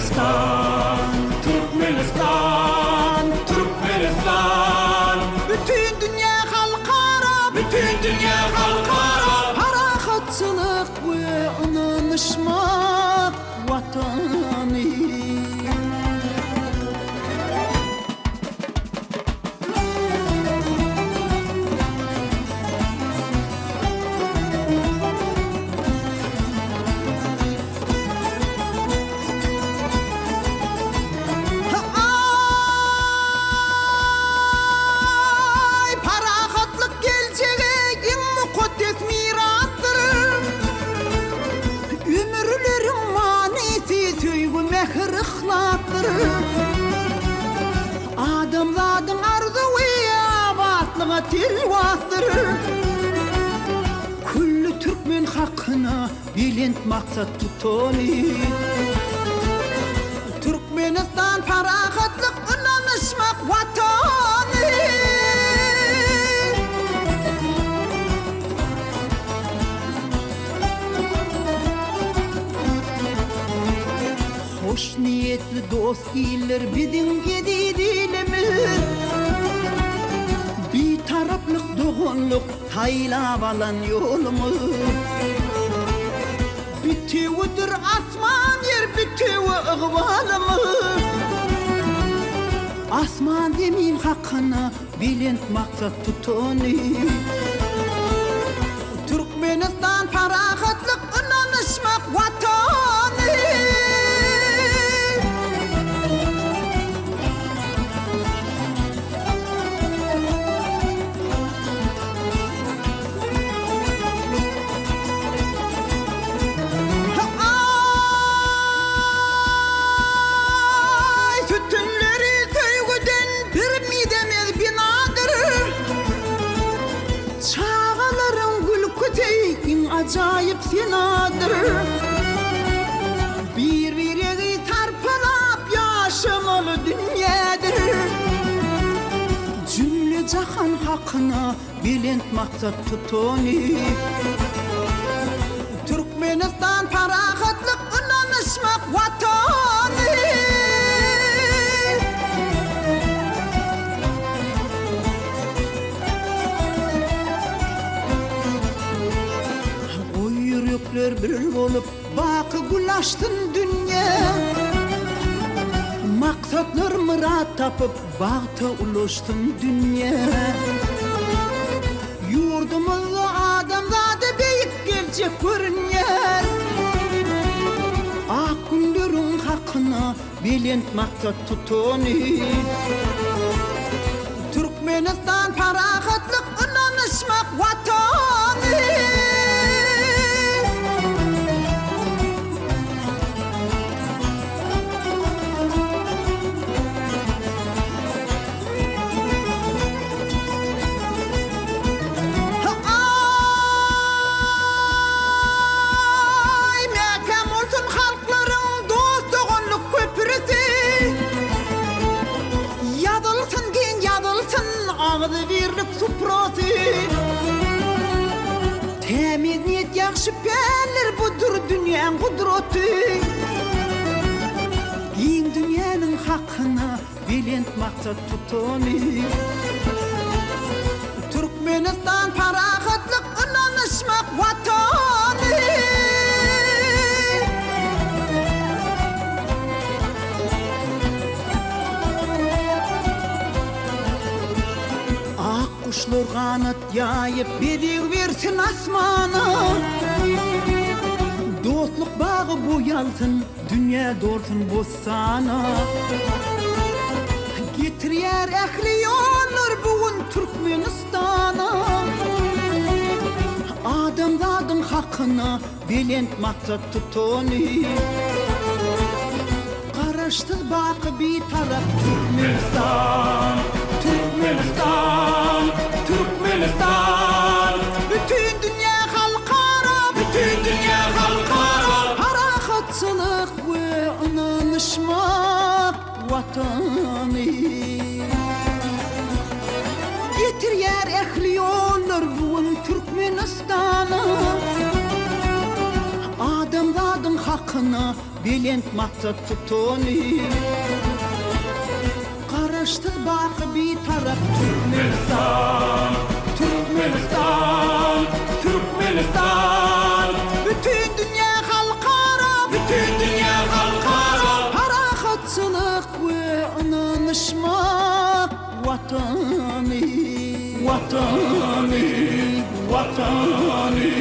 Türkmenistan, Türkmenistan, Türkmenistan. Bütün dünya halkara, Bütün dünya halkara parahatçılık ve inanışmak vatanı. Ay, parahatlık geleceğe en mukaddes mirattır. Ömürlerin manisi söygü mehr ıhlattır. Adamladın arzu ve abatlığa tilvattır. Küllü Türkmen hakkına bilint maksat tutoni. Türkmenistan parahatlık inanışmak vatanı. Hoş niyetli dost iller bidin gedidilimiz. Bir taraflık doğunluk taylap alan yolumuz. Bitividir asman yer bitivi ıgvalımız. Asman demin hakkına bilint maksat tutoni. Türkmenistan parahatlık inanışmak vatanı. Ay, sütünleri söygüden bir midemiz binadır. Çağaların gül küteyin acayip sinadır. Birbirine tarpalap yaşamalı dünyadır. Cümle cahan hakkına bilint maksat tutoni. Türkmenistan parahatlık inanışmak vatanı. O yürekler bir olup bakı gulaştın dünya. Maksatlar murat tapıp bağta ulaştın dünya. Yurdumuzda adamzade beyik gelecek görünyer. Ak günlerin hakkına bilint maksat tutoni. Türkmenistan parahatlık inanışmak vatanı. Ay, mekem olsun halkların dost doğunluk köprüsü. Yadılsın gen yadılsın ağzı birlik suprosu. Temiz niyet yakşı beller budur dünyanın kudreti. Din dünyanın hakkına bilint maksat tutoni. Türkmenistan parahatlık inanışmak vatanı. Ak kuşlar kanat yayıp bedik versin asmana. Dostluk bağı boyalsın, dünya doğursun bostana. Getiriyer ehli yollar bugün Türkmenistan'a. Adamladın hakkına bilint maksat tutoni. Karıştı bakı bir taraf Türkmenistan, Türkmenistan, Türkmenistan. bütün dünya halkara, Bütün dünya halkara parahatçılık ve inanışmak vatanı. Getir yer ehli yollar bugün Türkmenistan'a. Adamladın hakkını bilent maksat tutuni. Karıştır bak bir taraf Türkmenistan, Türkmenistan, Türkmenistan. bütün dünya halkara, Bütün dünya halkara harakatçılık ve ananışmak vatanı, Vatani, vatani,